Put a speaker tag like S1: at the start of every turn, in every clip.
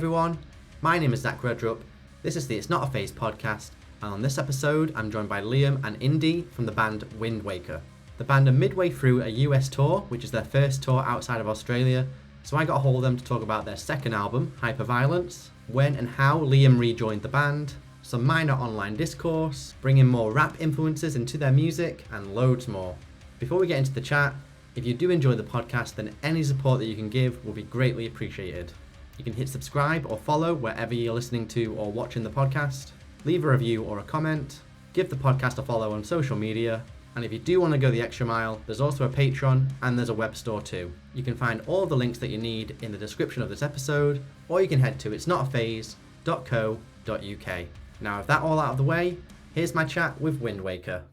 S1: everyone, my name is Zach REDRUP, this is the It's Not a Phase podcast, and on this episode I'm joined by Liam and Indey from the band Windwaker. The band are midway through a US tour, which is their first tour outside of Australia, so I got a hold of them to talk about their second album, Hyperviolence, when and how Liam rejoined the band, some minor online discourse, bringing more rap influences into their music, and loads more. Before we get into the chat, if you do enjoy the podcast, then any support that you can give will be greatly appreciated. You can hit subscribe or follow wherever you're listening to or watching the podcast, leave a review or a comment, give the podcast a follow on social media, and if you do want to go the extra mile, there's also a Patreon and there's a web store too. You can find all the links that you need in the description of this episode, or you can head to itsnotaphase.co.uk. Now with that all out of the way, here's my chat with Windwaker.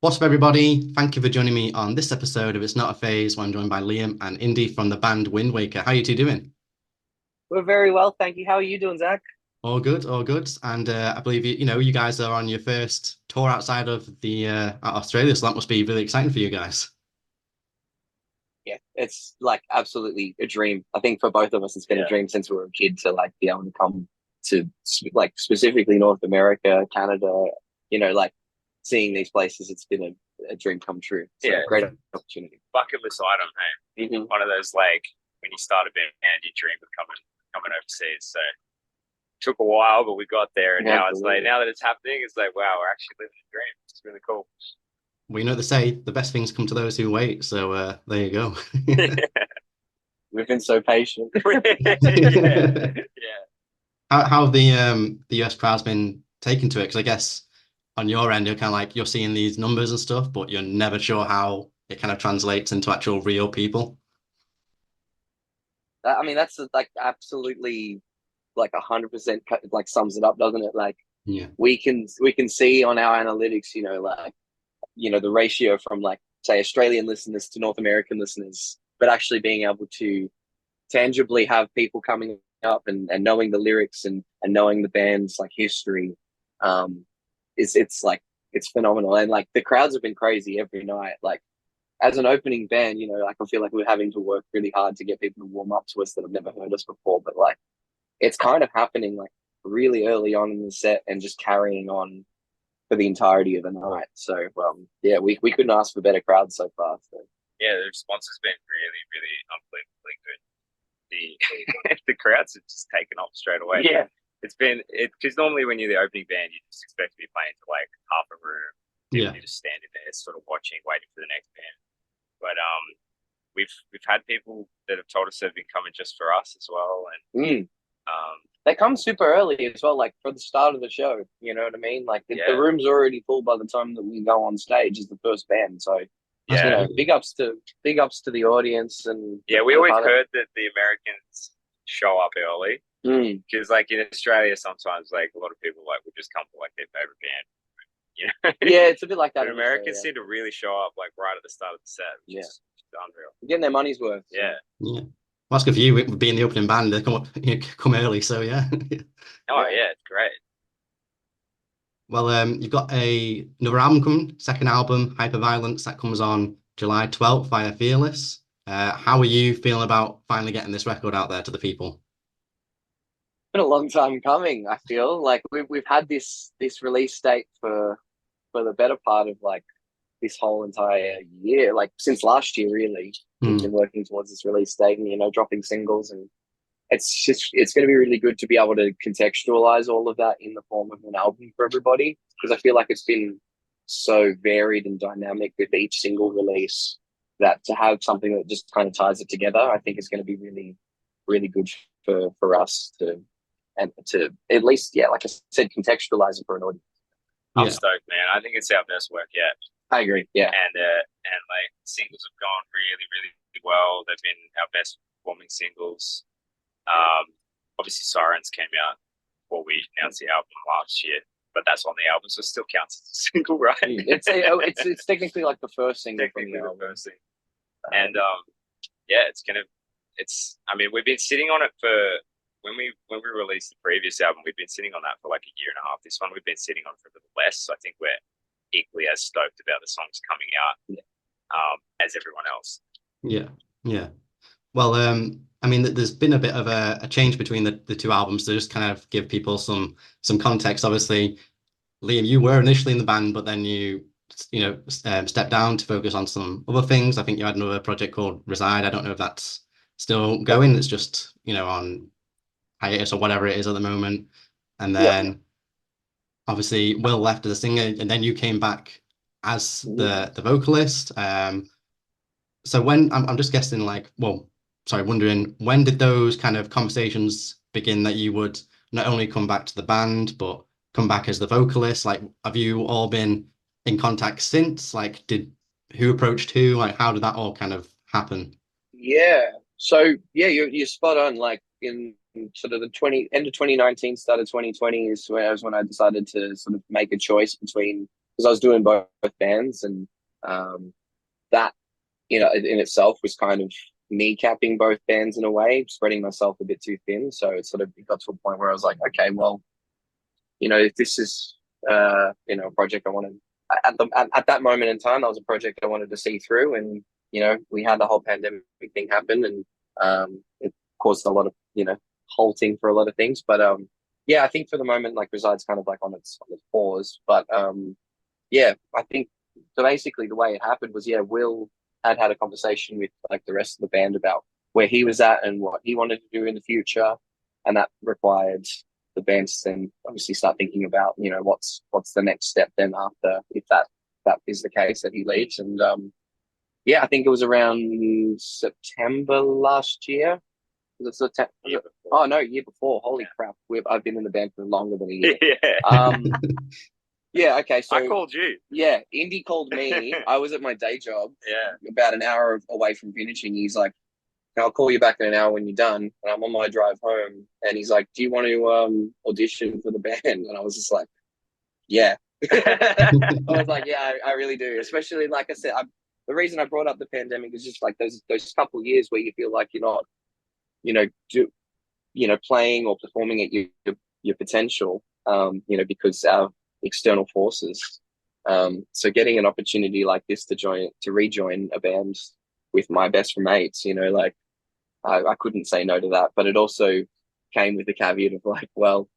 S1: What's up everybody, thank you for joining me on this episode of It's Not a Phase, where I'm joined by Liam and Indey from the band Windwaker. How are you two doing?
S2: We're very well, thank you. How are you doing, Zach?
S1: All good, all good. And I believe you guys are on your first tour outside of the Australia, so that must be really exciting for you guys.
S2: Yeah, it's like absolutely a dream. I think for both of us, it's been a dream since we were a kid to like be able to come to like specifically North America, Canada. Seeing these places, it's been a dream come true. So great opportunity.
S3: Bucket list item, hey. Mm-hmm. One of those like when you start a band, you dream of coming overseas. So it took a while, but we got there, and now it's like now that it's happening, it's like wow, we're actually living a dream. It's really cool.
S1: Well, they say the best things come to those who wait. So there you go.
S2: We've been so patient.
S3: Yeah.
S1: How have the US crowd's been taken to it? Because I guess on your end, you're kind of like you're seeing these numbers and stuff, but you're never sure how it kind of translates into actual real people.
S2: I mean, that's like absolutely like 100% like sums it up, doesn't it? Like, we can see on our analytics, the ratio from like say Australian listeners to North American listeners, but actually being able to tangibly have people coming up and knowing the lyrics and knowing the band's like history, it's phenomenal. And like the crowds have been crazy every night. Like as an opening band, I feel like we're having to work really hard to get people to warm up to us that have never heard us before. But like, it's kind of happening like really early on in the set and just carrying on for the entirety of the night. So, we couldn't ask for better crowds so far. So.
S3: Yeah, the response has been really, really unbelievably good. The crowds have just taken off straight away.
S2: Yeah.
S3: Because normally when you're the opening band, you just expect to be playing to like half a room. You're just standing there, sort of watching, waiting for the next band. But we've had people that have told us they've been coming just for us as well, and
S2: they come super early as well, like for the start of the show. You know what I mean? Like the room's already full by the time that we go on stage as the first band. So big ups to the audience. And
S3: we always heard that the Americans show up early because like in Australia sometimes like a lot of people like would just come for like their favorite band.
S2: Yeah, it's a bit like that.
S3: But Americans seem to really show up like right at the start of the set, which is unreal.
S2: Getting their money's worth.
S3: So. Yeah.
S1: Well, that's good for you being the opening band. They come early, so yeah.
S3: It's great.
S1: Well, you've got another album coming, second album, Hyperviolence, that comes on July 12th via Fearless. How are you feeling about finally getting this record out there to the people?
S2: It's been a long time coming. I feel like we've had this release date for the better part of like this whole entire year, like since last year really. We've been working towards this release date and dropping singles, and it's going to be really good to be able to contextualize all of that in the form of an album for everybody, because I feel like it's been so varied and dynamic with each single release that to have something that just kind of ties it together, I think is going to be really, really good for us to at least, like I said, contextualize it for an audience.
S3: I'm stoked, man. I think it's our best work yet.
S2: I agree. Yeah.
S3: And like singles have gone really, really well. They've been our best performing singles. Obviously Sirens came out before we announced the album last year, but that's on the album, so it still counts as a single, right?
S2: It's technically like the first single from the album.
S3: First thing. And we've been sitting on it for when we released the previous album, we've been sitting on that for like a year and a half. This one we've been sitting on for a little less. So I think we're equally as stoked about the songs coming out as everyone else.
S1: Yeah. Well, I mean, there's been a bit of a change between the two albums to just kind of give people some context. Obviously, Liam, you were initially in the band, but then you stepped down to focus on some other things. I think you had another project called Reside. I don't know if that's still going. It's just, on hiatus or whatever it is at the moment. And then obviously Will left as a singer, and then you came back as the vocalist. So when I'm just guessing, wondering when did those kind of conversations begin that you would not only come back to the band but come back as the vocalist? Like, have you all been in contact since? Like, who approached who? Like, how did that all kind of happen?
S2: Yeah. So yeah, you're spot on. Like in sort of the end of 2019, start of 2020 is when I decided to sort of make a choice between, because I was doing both bands, and that in itself was kind of kneecapping both bands in a way, spreading myself a bit too thin. So it got to a point where I was like, okay, well, if this is a project I wanted at that moment in time, that was a project I wanted to see through, and we had the whole pandemic thing happen, and it caused a lot of halting for a lot of things. But yeah, I think for the moment, like, Reside's kind of like on its pause. But yeah, I think so. Basically, the way it happened was, Will had a conversation with like the rest of the band about where he was at and what he wanted to do in the future, and that required the band to then obviously start thinking about what's the next step then after, if that is the case that he leaves. And yeah, I think it was around September last year. Was it September? Oh no, year before. Holy crap! I've been in the band for longer than a year.
S3: Yeah.
S2: Yeah, okay. So
S3: I called you.
S2: Yeah, Indy called me. I was at my day job.
S3: Yeah.
S2: About an hour away from finishing. He's like, "I'll call you back in an hour when you're done." And I'm on my drive home, and he's like, "Do you want to audition for the band?" And I was just like, "Yeah." I was like, "Yeah, I really do." Especially, like I said, the reason I brought up the pandemic is just like those couple of years where you feel like you're not, playing or performing at your potential, because of external forces. So getting an opportunity like this to rejoin a band with my best mates, like, I couldn't say no to that. But it also came with the caveat of like, well,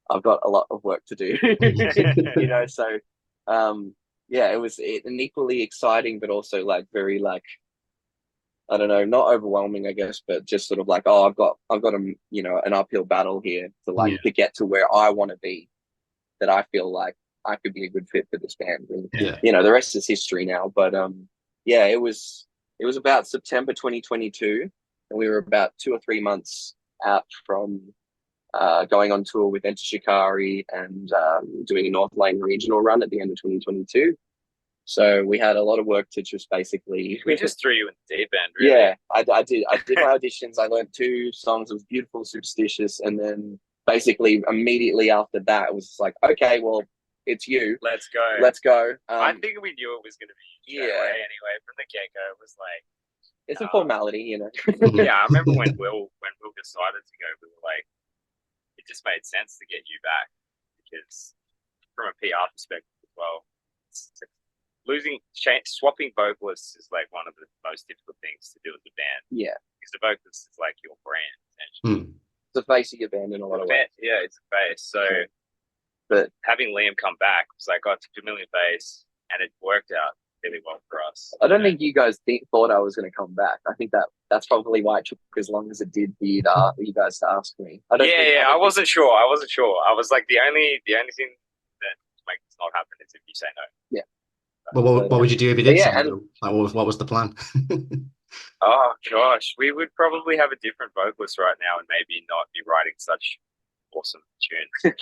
S2: I've got a lot of work to do, So yeah, it was an equally exciting, but also like very like, I don't know, not overwhelming, I guess, but just sort of like, oh, I've got an uphill battle here to get to where I want to be, that I feel like I could be a good fit for this band. And, the rest is history now. But yeah, it was about September 2022, and we were about 2 or 3 months out from going on tour with Enter Shikari and doing a North Lane regional run at the end of 2022. So we had a lot of work to just basically.
S3: We just threw you in the deep end, really.
S2: Yeah, I did. I did my auditions. I learned 2 songs. It was Beautiful, Superstitious, and then basically immediately after that, it was just like, okay, well, it's you.
S3: Let's go.
S2: I
S3: think we knew it was going to be anyway. From the get-go, it was like,
S2: it's a formality,
S3: Yeah, I remember when Will decided to go, we were like, it just made sense to get you back, because from a PR perspective as well, swapping vocalists is like one of the most difficult things to do with the band.
S2: Yeah,
S3: because the vocalist is like your brand, essentially.
S2: It's the face of your band in a lot of ways.
S3: Yeah, it's a face. So, but having Liam come back was like, it's a familiar face, and it worked out really well for us.
S2: I don't think you guys thought I was going to come back. I think that's probably why it took as long as it did for you guys to ask me.
S3: I wasn't sure. I was like, the only thing that makes it not happen is if you say no.
S2: Yeah.
S1: Well, what would you do if you did say no? Like, what was the plan?
S3: Oh gosh, we would probably have a different vocalist right now, and maybe not be writing such awesome tunes.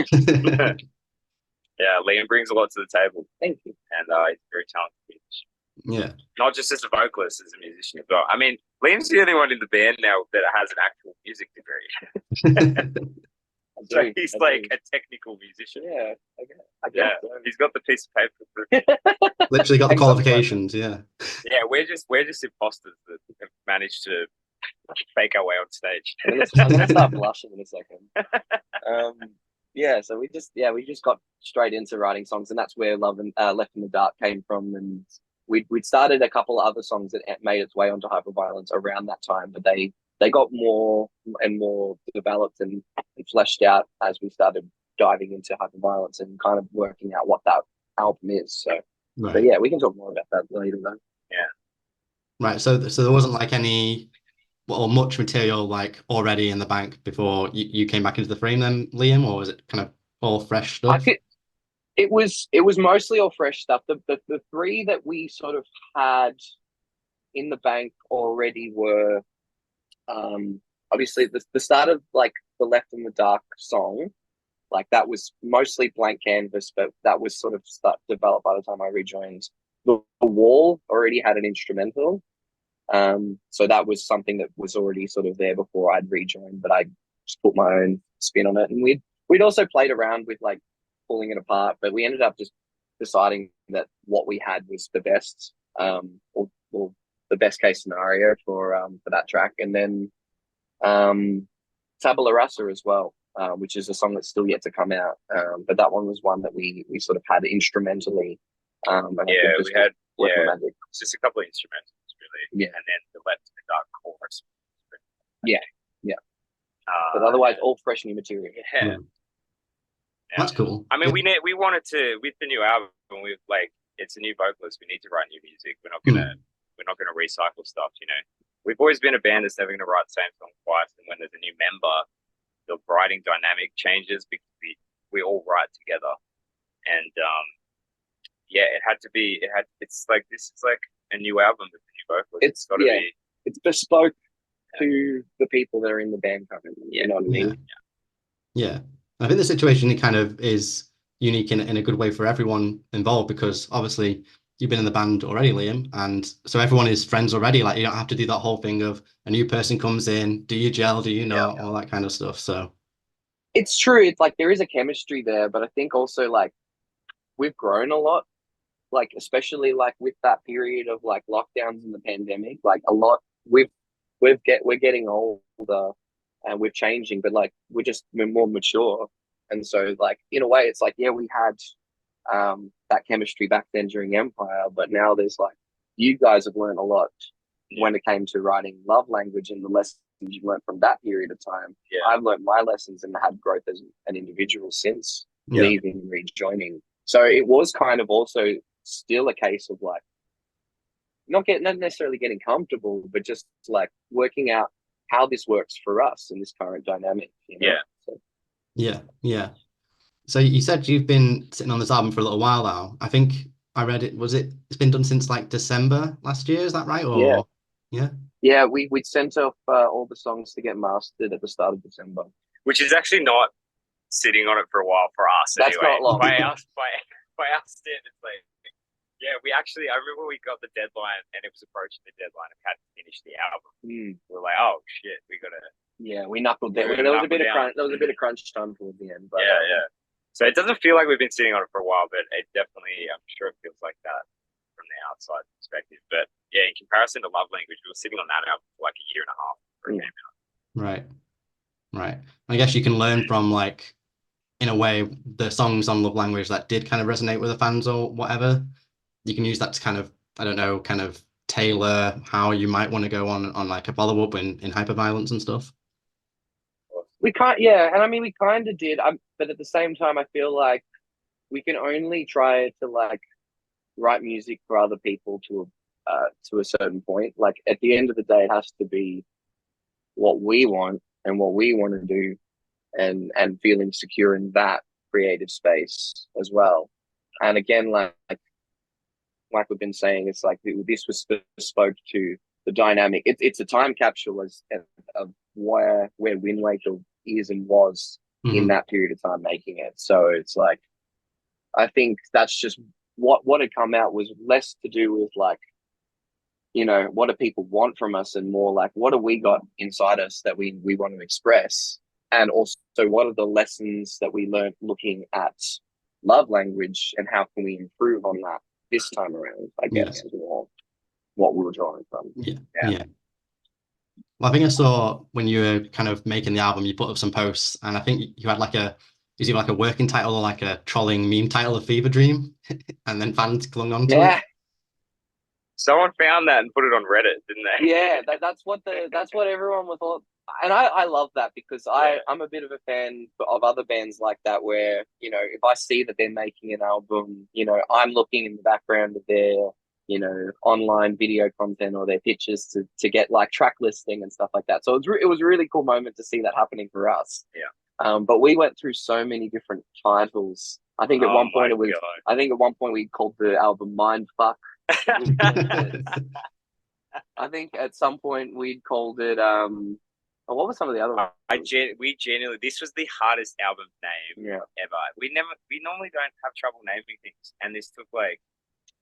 S3: Yeah, Liam brings a lot to the table.
S2: Thank you.
S3: And he's a very talented musician.
S1: Yeah.
S3: Not just as a vocalist, as a musician as well. I mean, Liam's the only one in the band now that has an actual music degree. So he's like a technical musician.
S2: Yeah, I guess so.
S3: He's got the piece of paper.
S1: Literally got the qualifications. Yeah.
S3: Yeah, we're just imposters that have managed to fake our way on stage.
S2: I'm gonna start blushing in a second. Yeah, so we just got straight into writing songs, and that's where Left in the Dark came from. And we'd started a couple of other songs that made its way onto Hyperviolence around that time, but they got more and more developed and fleshed out as we started diving into Hyperviolence and kind of working out what that album is. So,
S1: Right.
S2: But yeah, we can talk more about that later though.
S3: Yeah.
S1: Right. So there wasn't like any or much material like already in the bank before you came back into the frame then, Liam, or was it kind of all fresh stuff?
S2: It was mostly all fresh stuff. The three that we sort of had in the bank already were obviously the start of like the Left in the Dark song, like that was mostly blank canvas, but that was sort of developed by the time I rejoined. The Wall already had an instrumental, so that was something that was already sort of there before I'd rejoined, but I just put my own spin on it. And we'd also played around with like pulling it apart, but we ended up just deciding that what we had was the best, or the best case scenario for that track. And then Tabula Rasa as well, which is a song that's still yet to come out. But that one was one that we sort of had instrumentally. And
S3: yeah, we had
S2: just
S3: a couple of instrumentals really.
S2: Yeah,
S3: and then the Left in the Dark chorus.
S2: Yeah. But otherwise, all fresh new material.
S3: Yeah.
S1: That's cool.
S3: I mean, we wanted to, with the new album, we've like, it's a new vocalist. We need to write new music. We're not gonna recycle stuff. You know, we've always been a band that's never gonna write the same song twice. And when there's a new member, the writing dynamic changes because we all write together. And it's like, this is like a new album with a new vocalist. It's got to be.
S2: It's bespoke to the people that are in the band currently. You know what I mean?
S1: Yeah. I think the situation kind of is unique in a good way for everyone involved, because obviously you've been in the band already, Liam, and so everyone is friends already. Like, you don't have to do that whole thing of a new person comes in, do you gel, do you know, all that kind of stuff. So
S2: it's true. It's like there is a chemistry there, but I think also like we've grown a lot, like especially like with that period of like lockdowns and the pandemic, like a lot. We're getting older. And we're changing, but like we're more mature, and so like in a way, it's like we had that chemistry back then during Empire, but now there's like you guys have learned a lot when it came to writing Love Language and the lessons you've learned from that period of time.
S3: Yeah.
S2: I've learned my lessons and had growth as an individual since leaving and rejoining. So it was kind of also still a case of like not necessarily getting comfortable, but just like working out how this works for us in this current dynamic. You know?
S1: Yeah. So you said you've been sitting on this album for a little while now. I think I read it. It's been done since like December last year. Is that right? Or
S2: yeah. We'd sent off all the songs to get mastered at the start of December,
S3: which is actually not sitting on it for a while for us.
S2: That's
S3: anyway.
S2: not long.
S3: By our standards, like. Yeah, I remember we got the deadline and it was approaching the deadline and had to finish the album. We're like, oh shit, we gotta.
S2: Yeah, we knuckled down. There was a bit of crunch time towards the end. But,
S3: yeah. So it doesn't feel like we've been sitting on it for a while, but it definitely, I'm sure it feels like that from the outside perspective. But yeah, in comparison to Love Language, we were sitting on that album for like a year and a half before it came out.
S1: Right. I guess you can learn from like, in a way, the songs on Love Language that did kind of resonate with the fans or whatever. You can use that to kind of, I don't know, kind of tailor how you might want to go on like a follow-up in Hyperviolence and stuff.
S2: We can't, and I mean, we kind of did, but at the same time, I feel like we can only try to like write music for other people to a certain point. Like at the end of the day, it has to be what we want and what we want to do, and feeling secure in that creative space as well. And again, like we've been saying, it's like this was bespoke to the dynamic. It's a time capsule of where Windwaker is and was in that period of time making it. So it's like, I think that's just what had come out was less to do with like, you know, what do people want from us, and more like, what do we got inside us that we want to express? And also, what are the lessons that we learned looking at Love Language, and how can we improve on that this time around, I guess, is more what we were drawing from.
S1: Yeah. Well, I think I saw when you were kind of making the album, you put up some posts, and I think you had like is it like a working title or like a trolling meme title of Fever Dream, and then fans clung on to it.
S3: Someone found that and put it on Reddit, didn't they?
S2: Yeah, that's what everyone was all. And I love that because I'm a bit of a fan of other bands like that where, you know, if I see that they're making an album, you know, I'm looking in the background of their, you know, online video content or their pictures to get like track listing and stuff like that. So it was a really cool moment to see that happening for us.
S3: Yeah.
S2: But we went through so many different titles. I think at one point we called the album Mindfuck. I think at some point we'd called it what was some of the other ones?
S3: We genuinely, this was the hardest album name ever. We normally don't have trouble naming things, and this took like,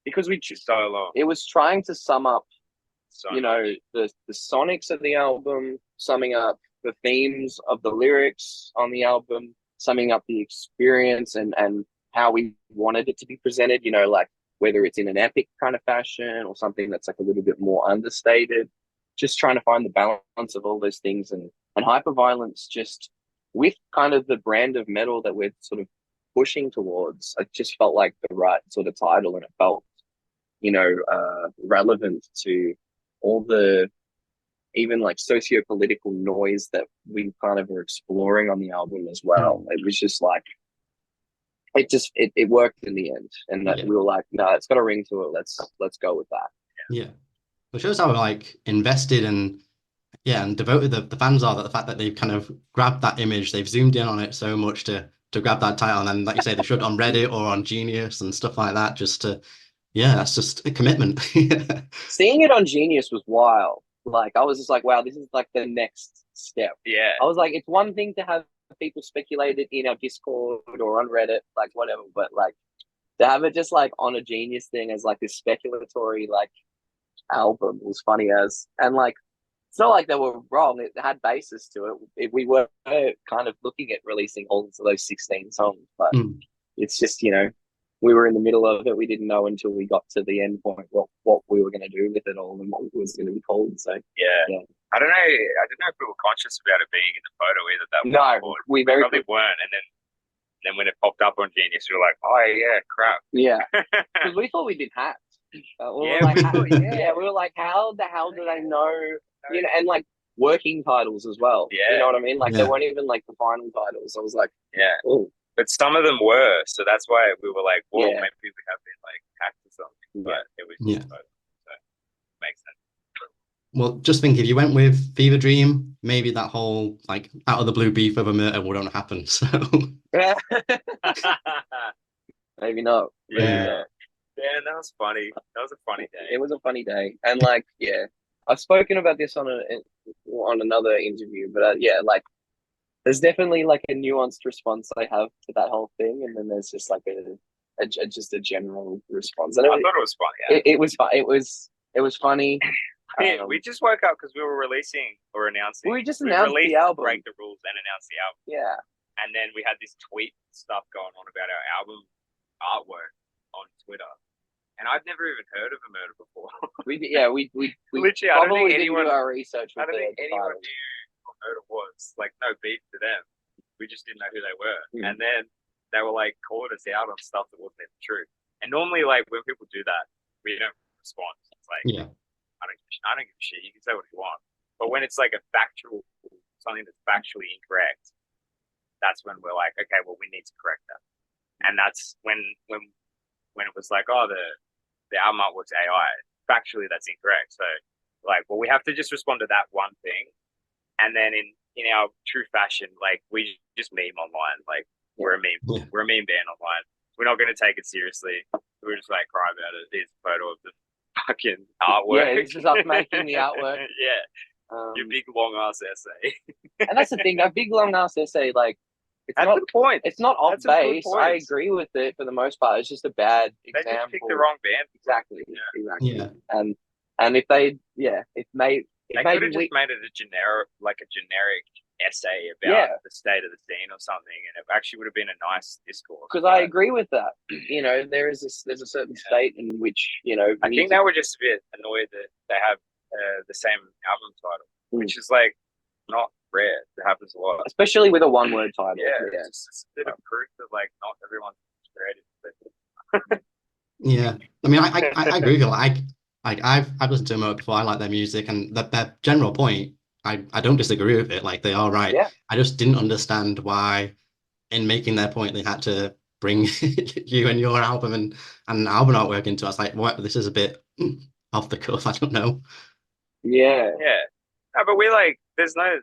S3: because we just so long.
S2: It was trying to sum up, you know, the sonics of the album, summing up the themes of the lyrics on the album, summing up the experience and how we wanted it to be presented, you know, like whether it's in an epic kind of fashion or something that's like a little bit more understated, just trying to find the balance of all those things. And Hyperviolence, just with kind of the brand of metal that we're sort of pushing towards, it just felt like the right sort of title, and it felt, you know, relevant to all the even like socio-political noise that we kind of were exploring on the album as well. It was just like, it worked in the end, and that we were like, no, it's got a ring to it. Let's go with that.
S1: Yeah. It shows how like invested and devoted the fans are, that the fact that they've kind of grabbed that image, they've zoomed in on it so much to grab that title, and then like you say, they should on Reddit or on Genius and stuff like that, just to that's just a commitment.
S2: Seeing it on Genius was wild. Like I was just like, wow, this is like the next step.
S3: Yeah.
S2: I was like, it's one thing to have people speculate it in our Discord or on Reddit, like whatever, but like to have it just like on a Genius thing as like this speculatory like album was funny as. And like it's not like they were wrong, it had basis to it. We were kind of looking at releasing all of those 16 songs, but it's just, you know, we were in the middle of it. We didn't know until we got to the end point what we were going to do with it all and what it was going to be called. So
S3: yeah. I don't know if we were conscious about it being in the photo either.
S2: We
S3: probably weren't. And then when it popped up on Genius, we were like, oh yeah, crap.
S2: Yeah, because we thought we did hats. We were like, how the hell did I know? You know, and like working titles as well.
S3: Yeah,
S2: you know what I mean. Like they weren't even like the final titles. I was like, oh.
S3: But some of them were, so that's why we were like, well, maybe we have been like hacked or something. But it was just so makes sense.
S1: Well, just think, if you went with Fever Dream, maybe that whole like out of the blue beef over murder wouldn't happen. So
S2: maybe not.
S3: Yeah, that was funny. That was a funny day.
S2: It was a funny day, and like, I've spoken about this on another interview, but like, there's definitely like a nuanced response I have to that whole thing, and then there's just like just a general response. And
S3: I thought it was funny.
S2: It was fun. It was funny.
S3: We just woke up because we were releasing or announcing.
S2: We just announced the album.
S3: Break the rules and announce the album.
S2: Yeah.
S3: And then we had this tweet stuff going on about our album artwork on Twitter, and I'd never even heard of a murder before. We
S2: literally, I don't think anyone did our research.
S3: I don't think anyone knew what murder was. Like, no beef to them. We just didn't know who they were, and then they were like calling us out on stuff that wasn't even true. And normally, like when people do that, we don't respond. It's like, I don't give a shit. You can say what you want. But when it's like something that's factually incorrect, that's when we're like, okay, well, we need to correct that. And that's when it was like, oh, the album artwork's AI. Factually, that's incorrect. So, like, well, we have to just respond to that one thing. And then in our true fashion, like, we just meme online. Like, we're a meme. Yeah. We're a meme band online. We're not going to take it seriously. We're just like, cry about it. Here's a photo of the fucking artwork.
S2: Yeah, it's just us making the artwork.
S3: Your big long ass essay.
S2: And that's the thing, that big long ass essay, like, it's not off base. I agree with it for the most part. It's just a bad example.
S3: They just picked the wrong band.
S2: Exactly. Yeah. And if they could have just made it a generic essay about the state of the scene or something, and it actually would have been a nice discourse. Because I agree with that. You know, there's a certain state in which, you know, I think they were just a bit annoyed that they have the same album title, which is like not rare. It happens a lot, especially with a one-word title. It's a bit of proof that like not everyone's creative.
S1: Yeah, I mean, I agree with you. Like, Like I've listened to Emote before. I like their music, and their general point, I don't disagree with it. Like they are right.
S2: Yeah.
S1: I just didn't understand why, in making their point, they had to bring you and your album and album artwork into us. Like, what? This is a bit off the cuff. I don't know.
S2: Yeah.
S3: Yeah. No, but we like, there's no,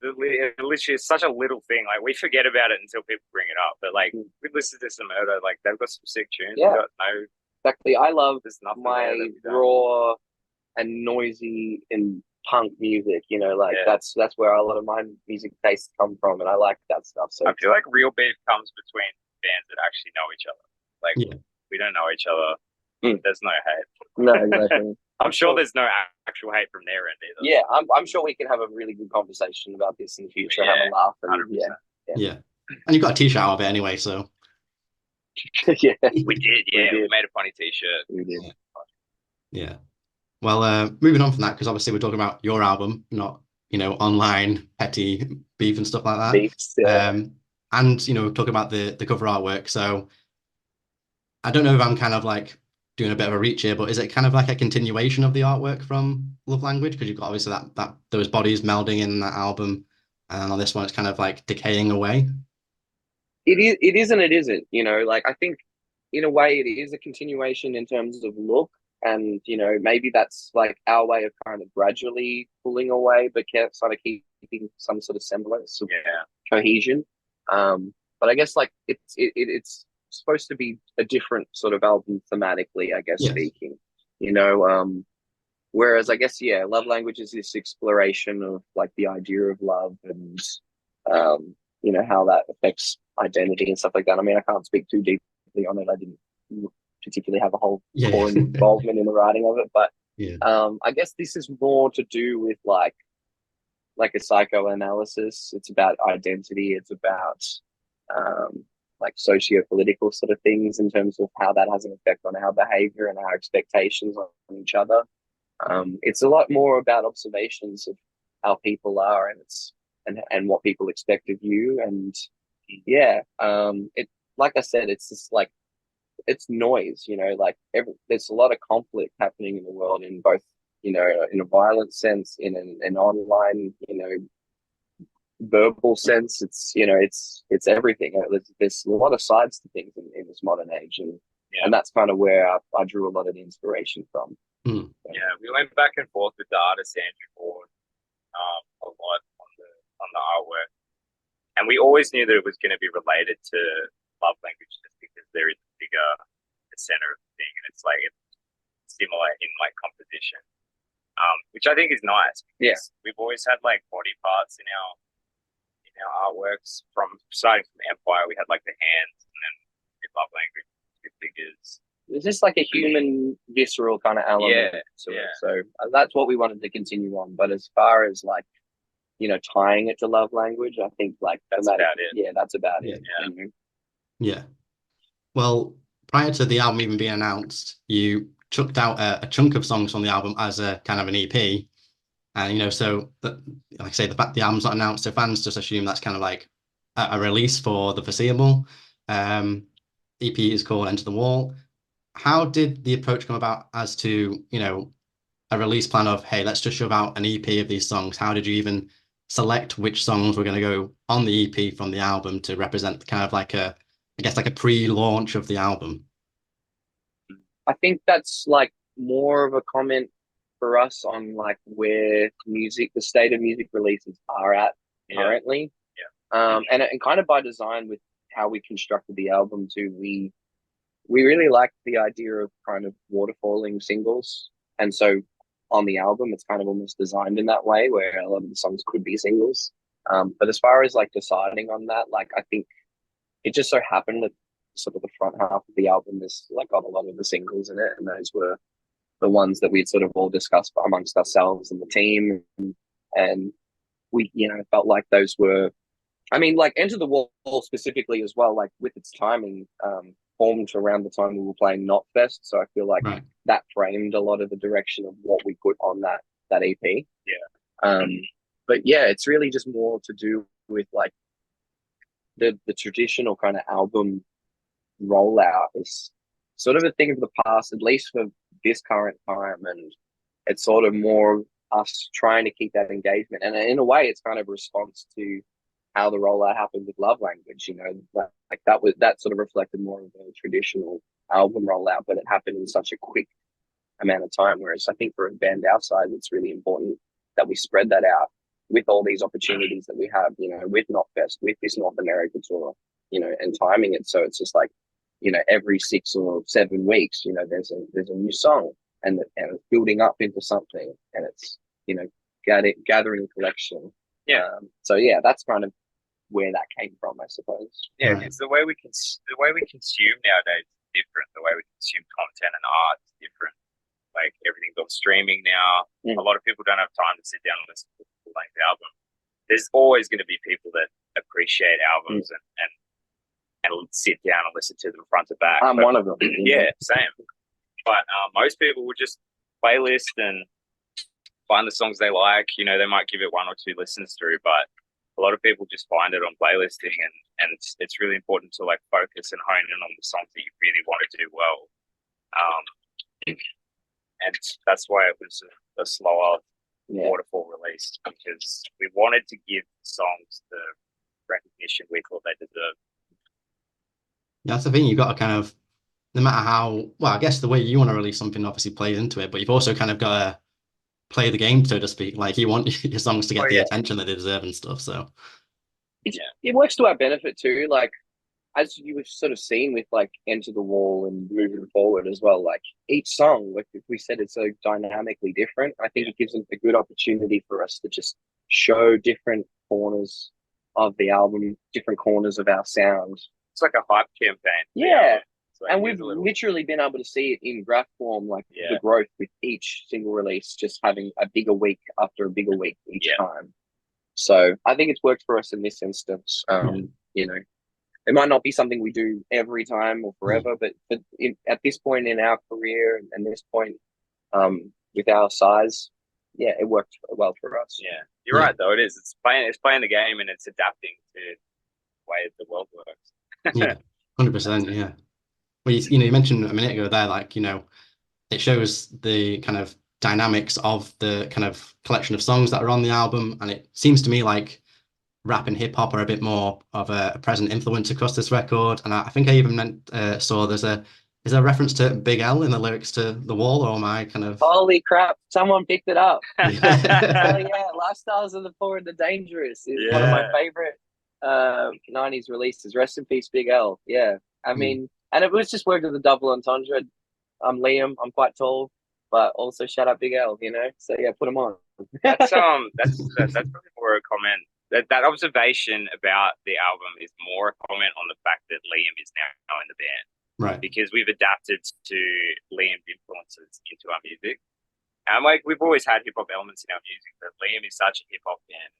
S3: literally it's such a little thing. Like we forget about it until people bring it up. But like we listen to some Murder, like they've got some sick tunes.
S2: Yeah.
S3: Got no,
S2: exactly. I love
S3: nothing
S2: my raw and noisy and punk music. You know, like that's where a lot of my music tastes come from, and I like that stuff. So
S3: I feel like real beef comes between bands that actually know each other. Like we don't know each other. There's no hate.
S2: No, exactly.
S3: I'm sure there's no actual hate from their end either.
S2: Yeah, I'm sure we can have a really good conversation about this in the future. Have a laugh. And,
S1: yeah. And you've got a t-shirt out of it anyway, so.
S2: Yeah,
S3: we did. Yeah, we made a funny t-shirt.
S2: We did.
S1: Yeah. Well, moving on from that, because obviously we're talking about your album, not online petty beef and stuff like that.
S2: Beefs, yeah.
S1: And we're talking about the cover artwork. So I don't know if I'm kind of like doing a bit of a reach here, but is it kind of like a continuation of the artwork from Love Language? Because you've got obviously that those bodies melding in that album, and on this one it's kind of like decaying away.
S2: It is and it isn't. Like I think in a way it is a continuation in terms of look, and maybe that's like our way of kind of gradually pulling away, but sort of keeping some sort of semblance of cohesion. But I guess like it's supposed to be a different sort of album thematically, I guess, speaking. Whereas I guess Love Language is this exploration of like the idea of love and how that affects identity and stuff like that. I mean, I can't speak too deeply on it. I didn't particularly have a whole core involvement in the writing of it, but I guess this is more to do with like a psychoanalysis. It's about identity. It's about like socio-political sort of things in terms of how that has an effect on our behavior and our expectations on each other. It's a lot more about observations of how people are and what people expect of you. And it, like I said, it's just like, it's noise, like there's a lot of conflict happening in the world in both, in a violent sense, in an online, verbal sense. It's everything. There's a lot of sides to things in this modern age, and that's kind of where I drew a lot of the inspiration from.
S3: Yeah, we went back and forth with the artist Andrew Ford a lot on the artwork, and we always knew that it was going to be related to Love Language just because there is a bigger center of the thing, and it's like it's similar in like composition, which I think is nice because we've always had like body parts in our artworks from starting from Empire. We had like the hands, and then with Love Language, with figures.
S2: It's just like a human visceral kind of element to it. So that's what we wanted to continue on. But as far as like, tying it to Love Language, I think like
S3: that's about it.
S2: Yeah, that's about it.
S1: Yeah. Well, prior to the album even being announced, you chucked out a chunk of songs from the album as a kind of an EP. And, so that, like I say, the fact the album's not announced, so fans just assume that's kind of like a release for the foreseeable. EP is called Enter the Wall. How did the approach come about as to, a release plan of, hey, let's just shove out an EP of these songs? How did you even select which songs were going to go on the EP from the album to represent kind of like a pre-launch of the album?
S2: I think that's like more of a comment for us on like where the state of music releases are at currently. And kind of by design with how we constructed the album too, we really liked the idea of kind of waterfalling singles. And so on the album, it's kind of almost designed in that way where a lot of the songs could be singles. But as far as like deciding on that, like I think it just so happened that sort of the front half of the album is like got a lot of the singles in it, and those were the ones that we'd sort of all discussed amongst ourselves and the team, and we felt like those were, I mean, like Enter the Wall specifically as well, like with its timing, formed around the time we were playing Knotfest, so I feel like that framed a lot of the direction of what we put on that EP. But it's really just more to do with like the traditional kind of album rollout is sort of a thing of the past, at least for this current time, and it's sort of more us trying to keep that engagement. And in a way, it's kind of a response to how the rollout happened with Love Language. Like that sort of reflected more of a traditional album rollout, but it happened in such a quick amount of time. Whereas I think for a band our size, it's really important that we spread that out with all these opportunities that we have, with Knotfest, with this North America tour, and timing it. So it's just like, every 6 or 7 weeks, there's a new song, and it's building up into something, and it's, gathering collection.
S3: Yeah.
S2: So yeah, that's kind of where that came from, I suppose.
S3: Yeah, because the way we consume nowadays is different. The way we consume content and art is different. Like, everything's on streaming now. A lot of people don't have time to sit down and listen to a full-length album. There's always going to be people that appreciate albums and sit down and listen to them front to back.
S2: I'm one of them.
S3: Yeah, same. But most people will just playlist and find the songs they like. They might give it 1 or 2 listens through, but a lot of people just find it on playlisting, and it's really important to like focus and hone in on the songs that you really want to do well. And that's why it was a slower waterfall release, because we wanted to give songs the recognition we thought they deserved.
S1: That's the thing. You've got to kind of, no matter how, well, I guess the way you want to release something obviously plays into it, but you've also kind of got to play the game, so to speak. Like, you want your songs to get the attention that they deserve and stuff. So
S2: it works to our benefit too. Like, as you have sort of seen with like Enter the Wall and Moving Forward as well, like each song, like we said, it's so dynamically different. I think it gives them a good opportunity for us to just show different corners of the album, different corners of our sound.
S3: It's like a hype campaign.
S2: Yeah. And we've literally been able to see it in graph form, like the growth with each single release, just having a bigger week after a bigger week each time. So I think it's worked for us in this instance. It might not be something we do every time or forever, but at this point in our career and this point with our size, it worked well for us.
S3: Yeah, you're right though. It is. It's playing the game, and it's adapting to the way the world works.
S1: Yeah, 100%. Yeah. Well, you mentioned a minute ago there, like, it shows the kind of dynamics of the kind of collection of songs that are on the album, and it seems to me like rap and hip hop are a bit more of a present influence across this record. And I think I even saw is there a reference to Big L in the lyrics to The Wall, or am I kind of...
S2: Holy crap, someone picked it up. Lifestyles of the Poor and the Dangerous is one of my favorite 90s releases. Rest in peace, Big L. Yeah, I mean, and it was just worked as a double entendre. I'm Liam, I'm quite tall, but also shout out Big L, so yeah, put them on.
S3: That's probably more a comment. That observation about the album is more a comment on the fact that Liam is now in the band.
S1: Right.
S3: Because we've adapted to Liam's influences into our music. And like, we've always had hip hop elements in our music, but Liam is such a hip hop band,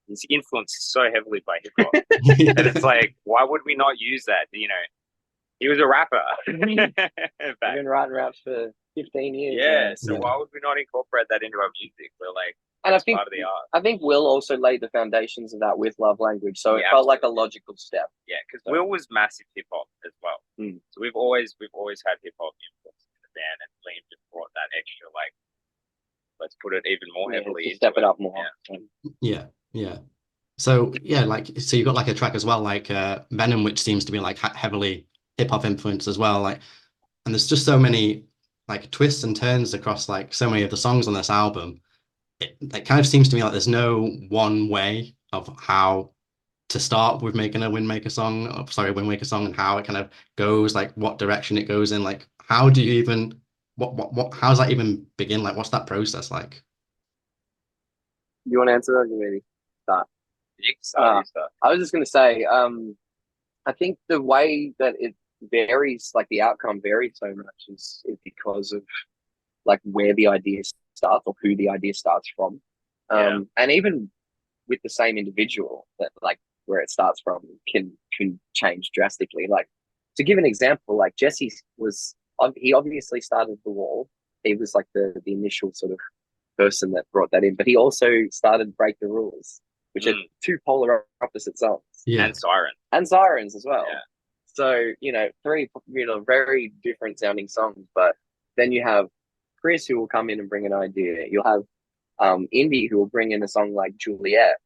S3: he's influenced so heavily by hip hop. And it's like, why would we not use that? He was a rapper.
S2: I've been writing raps for 15 years.
S3: Yeah, so why would we not incorporate that into our music? We're like,
S2: and
S3: I think part of the art.
S2: I think Will also laid the foundations of that with Love Language, so it felt like a logical step.
S3: Yeah, because Will was massive hip hop as well. So we've always had hip hop influence in the band, and Liam just brought that extra, like, let's put it even more heavily.
S2: Step it up more.
S1: Yeah. So so you got like a track as well, like Venom, which seems to be like heavily hip hop influence as well. Like, and there's just so many like twists and turns across like so many of the songs on this album. It kind of seems to me like there's no one way of how to start with making a Windwaker song, and how it kind of goes, like what direction it goes in. Like, how do you even, how does that even begin? Like, what's that process like?
S2: You want to answer that? You maybe start.
S3: You can start.
S2: I was just going to say, I think the way that it varies, like the outcome varies so much is because of like where the idea starts or who the idea starts from. And even with the same individual, that like where it starts from can change drastically. Like, to give an example, like Jesse he obviously started The Wall. He was like the initial sort of person that brought that in, but he also started Break the Rules, which are two polar opposite songs.
S3: And Sirens
S2: as well. So, three, very different sounding songs, but then you have Chris who will come in and bring an idea. You'll have Indy who will bring in a song like Juliet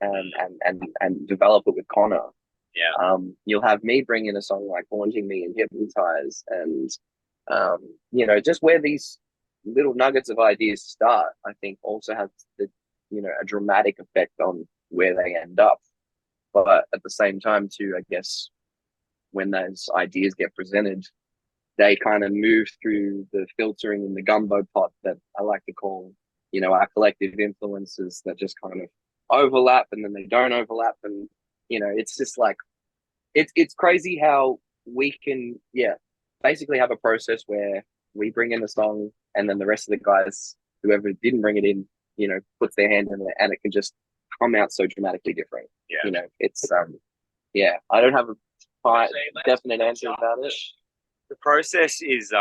S2: and develop it with Connor.
S3: Yeah.
S2: You'll have me bring in a song like Haunting Me and Hypnotize, and just where these little nuggets of ideas start, I think also has a dramatic effect on where they end up. But at the same time too, I guess when those ideas get presented, they kind of move through the filtering in the gumbo pot that I like to call, our collective influences that just kind of overlap and then they don't overlap. And, it's just like, it's crazy how we can, basically have a process where we bring in a song and then the rest of the guys, whoever didn't bring it in, puts their hand in it and it can just come out so dramatically different.
S3: Yeah.
S2: It's, I don't have a definite answer about it.
S3: The process is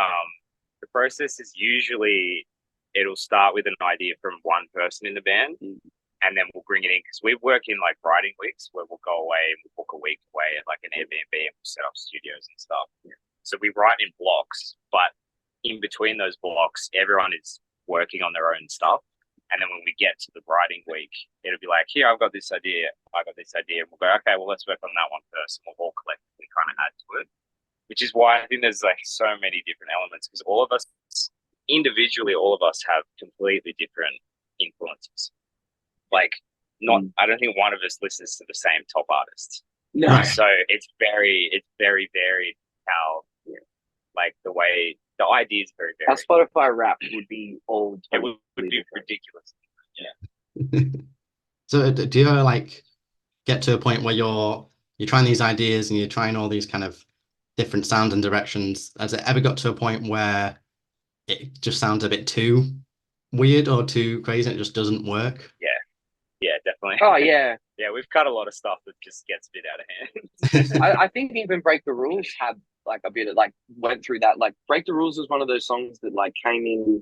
S3: usually it'll start with an idea from one person in the band, and then we'll bring it in because we work in like writing weeks where we'll go away and we'll book a week away at like an Airbnb and we'll set up studios and stuff. Yeah. So we write in blocks, but in between those blocks, everyone is working on their own stuff. And then when we get to the writing week, it'll be like, here, I've got this idea. And we'll go, okay, well, let's work on that one first. And we'll all collectively kind of add to it, which is why I think there's like so many different elements because all of us individually, have completely different influences. Like I don't think one of us listens to the same top artists.
S2: No.
S3: So it's very varied how, like the way the ideas are very varied.
S2: Our Spotify rap would be all
S3: it would be ridiculous.
S1: Yeah. So do you like get to a point where you're trying these ideas and you're trying all these kind of different sounds and directions? Has it ever got to a point where it just sounds a bit too weird or too crazy and it just doesn't work?
S3: Yeah, definitely.
S2: Oh yeah.
S3: Yeah, we've cut a lot of stuff that just gets a bit out of hand.
S2: I think even Break the Rules had like a bit of went through that. Like Break the Rules is one of those songs that like came in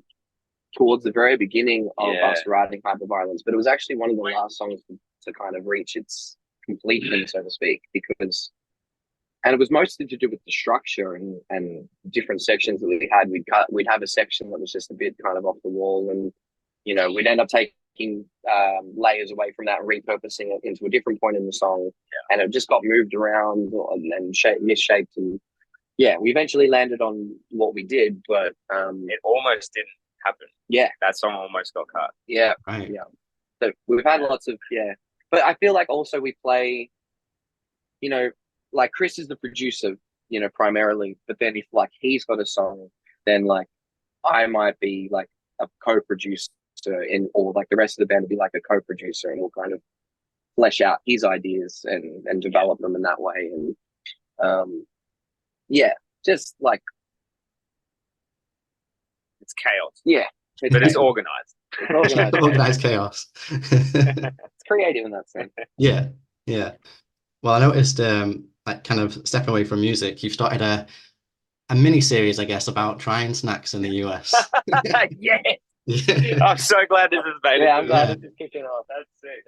S2: towards the very beginning of us writing Hyperviolence, but it was actually one of the last songs to kind of reach its completion, so to speak, and it was mostly to do with the structure and different sections that we had. We'd have a section that was just a bit kind of off the wall, and we'd end up taking layers away from that and repurposing it into a different point in the song, and it just got moved around and misshaped, and we eventually landed on what we did, but
S3: it almost didn't happen. That song almost got cut.
S1: Right.
S2: So we've had lots of but I feel like also we play, like Chris is the producer, primarily, but then if like he's got a song, then like I might be like a co-producer or like the rest of the band would be like a co-producer, and we'll kind of flesh out his ideas and develop them in that way. And just like
S3: it's chaos.
S2: But
S3: it's organized.
S1: Organized chaos.
S2: It's creative in that sense.
S1: Yeah. Well, I noticed like kind of stepping away from music, you've started a mini series, I guess, about trying snacks in the US.
S3: Yeah. I'm so glad this is made.
S2: I'm glad this is kicking off. That's sick.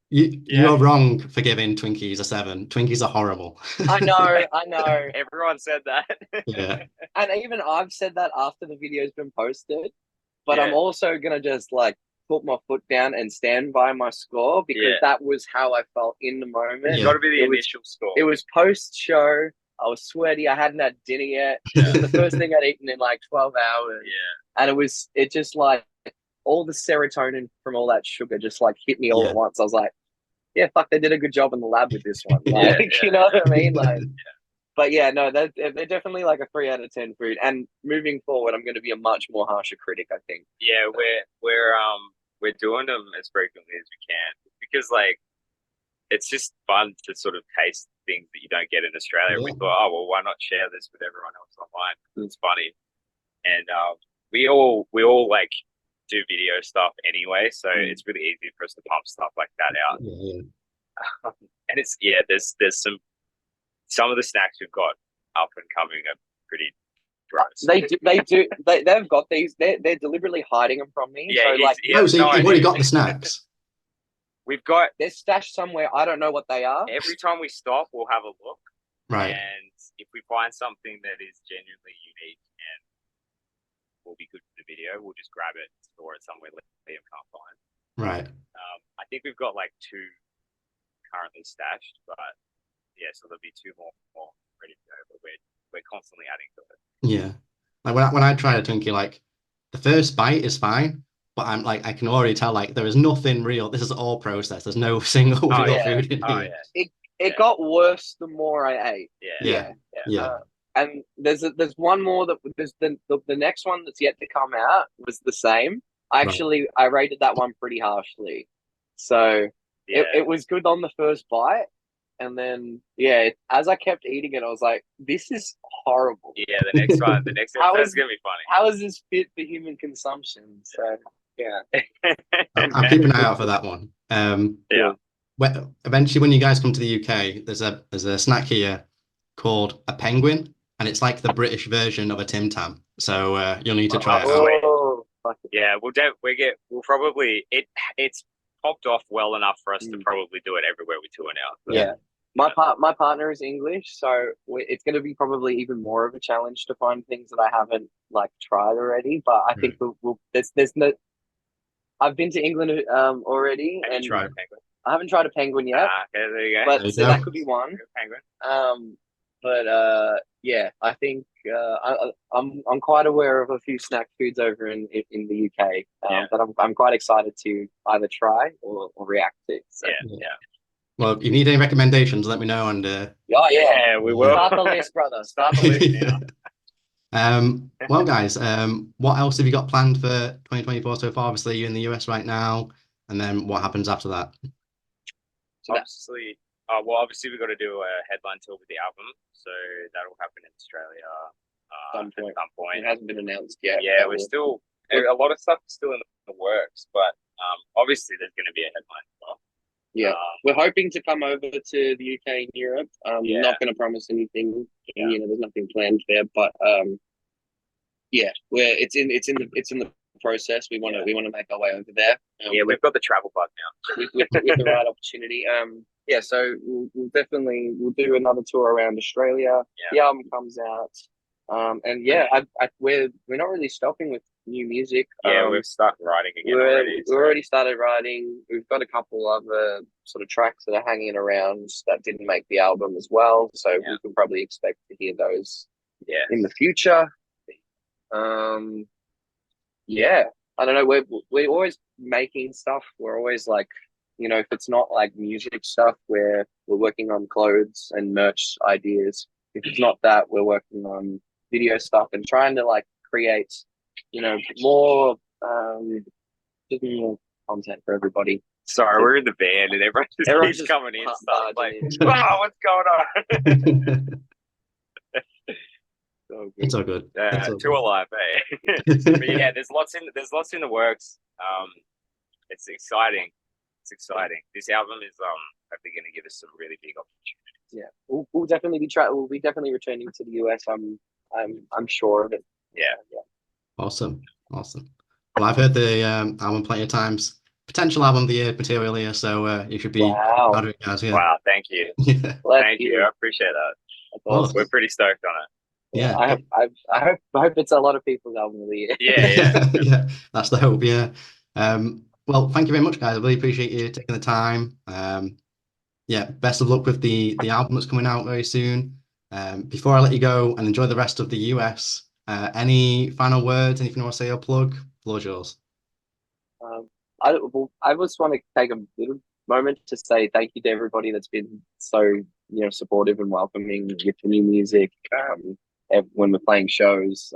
S1: You're wrong for giving Twinkies a 7. Twinkies are horrible.
S2: I know.
S3: Everyone said that.
S1: Yeah.
S2: And even I've said that after the video's been posted, but I'm also gonna just like put my foot down and stand by my score because that was how I felt in the moment.
S3: It's got to be the initial score.
S2: It was post-show. I was sweaty. I hadn't had dinner yet. It was the first thing I'd eaten in like 12 hours. And it just like all the serotonin from all that sugar just like hit me all at once. I was like, fuck, they did a good job in the lab with this one. Like, you know what I mean? Like, but no, they're definitely like a 3 out of 10 food. And moving forward, I'm going to be a much more harsher critic, I think.
S3: Yeah, we're doing them as frequently as we can because like it's just fun to sort of taste things that you don't get in Australia. We thought, oh well, why not share this with everyone else online? It's funny, and we all like do video stuff anyway, so it's really easy for us to pump stuff like that out. And it's there's some of the snacks we've got up and coming are pretty gross. They've got these. They're deliberately hiding them from me.
S1: So you've already got the snacks.
S3: We've got
S2: they're stashed somewhere. I don't know what they are.
S3: Every time we stop, we'll have a look.
S1: Right.
S3: And if we find something that is genuinely unique and will be good for the video, we'll just grab it, store it somewhere Liam can't find.
S1: Right.
S3: I think we've got like 2 currently stashed, but yeah, so there'll be 2 more ready to go. But we're constantly adding to it.
S1: Yeah. Like when I try a Twinkie, like the first bite is fine, but I'm like I can already tell like there is nothing real. This is all processed. There's no single real food in here.
S2: It got worse the more I ate.
S1: Yeah.
S2: And there's one more that there's the next one that's yet to come out was the same. I rated that one pretty harshly. So it was good on the first bite. And then, as I kept eating it, I was like, this is horrible.
S3: Yeah, the next one that's going to be funny.
S2: How is this fit for human consumption? So, yeah.
S1: I'll keep an eye out for that one. Eventually, when you guys come to the UK, there's a snack here called a penguin, and it's like the British version of a Tim Tam. So you'll need to try it out.
S3: Yeah, we'll probably it's popped off well enough for us to probably do it everywhere we tour now.
S2: So. Yeah. My partner is English, so it's going to be probably even more of a challenge to find things that I haven't like tried already. But I think there's no. I've been to England already,
S3: and tried a penguin.
S2: I haven't tried a penguin yet.
S3: Okay, there you go.
S2: But so that could be one.
S3: Penguin.
S2: But I think I'm quite aware of a few snack foods over in the UK that I'm quite excited to either try or react to. So.
S3: Yeah.
S1: Well, if you need any recommendations, let me know. And
S2: we will. Start the list, brother. Start the list now.
S1: Well, guys, what else have you got planned for 2024 so far? Obviously, you're in the US right now, and then what happens after that?
S3: Obviously, we've got to do a headline tour with the album, so that'll happen in Australia at some point.
S2: It hasn't been announced yet.
S3: Yeah, we're still a lot of stuff is still in the works, but obviously there's going to be a headline as well.
S2: Yeah, we're hoping to come over to the UK and Europe. Not going to promise anything. There's nothing planned there, but it's in the process. We want to make our way over there.
S3: We've got the travel bug now
S2: with the right opportunity. So we'll definitely do another tour around Australia. The album comes out, we're not really stopping with new music.
S3: We've started writing again already.
S2: We already started writing. We've got a couple other sort of tracks that are hanging around that didn't make the album as well. So we can probably expect to hear those in the future. I don't know. We're always making stuff. We're always like, if it's not like music stuff, we're working on clothes and merch ideas. If it's not that, we're working on video stuff and trying to like create, more content for everybody.
S3: Sorry, we're in the van and everyone just coming in. Stuff like, wow, what's going on?
S1: It's all good.
S3: Too alive, eh? But yeah, there's lots in the works. It's exciting. This album is hopefully going to give us some really big opportunities.
S2: Yeah, we'll definitely we'll be definitely returning to the US. I'm sure of it.
S3: Yeah.
S1: Awesome. Well, I've heard the album plenty of times. Potential album of the year material here, so you should be proud of it, guys. Yeah.
S3: Wow, thank you. Thank you. I appreciate that. That's awesome. We're pretty stoked on it.
S1: Yeah.
S2: I hope it's a lot of people's album of the year.
S3: Yeah.
S1: That's the hope. Yeah. Well, thank you very much, guys. I really appreciate you taking the time. Best of luck with the album that's coming out very soon. Before I let you go and enjoy the rest of the US, any final words, anything you want to say or plug? Floor's yours.
S2: I just want to take a little moment to say thank you to everybody that's been so supportive and welcoming with the new music. When we're playing shows,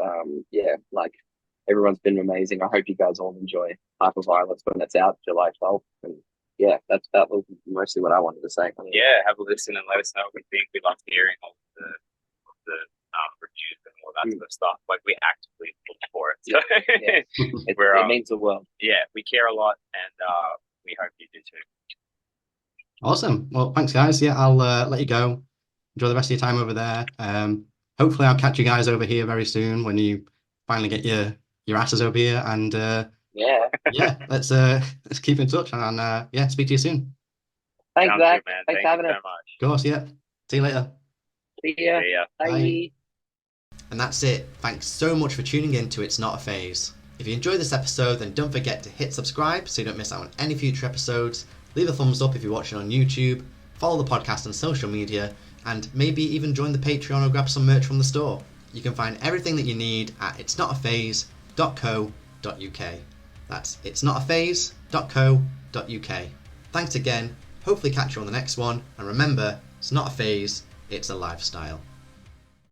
S2: everyone's been amazing. I hope you guys all enjoy Hyperviolence when it's out July 12th. And that was mostly what I wanted to say.
S3: Yeah, have a listen and let us know what we think. We love hearing all the reviews and all that sort of stuff. Like we actively look for it. So
S2: it means the world.
S3: Yeah, we care a lot, and we hope you do too.
S1: Awesome. Well, thanks, guys. Yeah, I'll let you go. Enjoy the rest of your time over there. Hopefully, I'll catch you guys over here very soon when you finally get your asses over here. And let's keep in touch and speak to you soon.
S2: Thanks, Zach. Thanks for having us.
S3: So much.
S1: Of course, yeah. See you later.
S2: See ya. Bye.
S1: And that's it. Thanks so much for tuning in to It's Not a Phase. If you enjoyed this episode, then don't forget to hit subscribe so you don't miss out on any future episodes. Leave a thumbs up if you're watching on YouTube. Follow the podcast on social media, and maybe even join the Patreon or grab some merch from the store. You can find everything that you need at itsnotaphase.co.uk. That's itsnotaphase.co.uk. Thanks again. Hopefully catch you on the next one. And remember, it's not a phase, it's a lifestyle.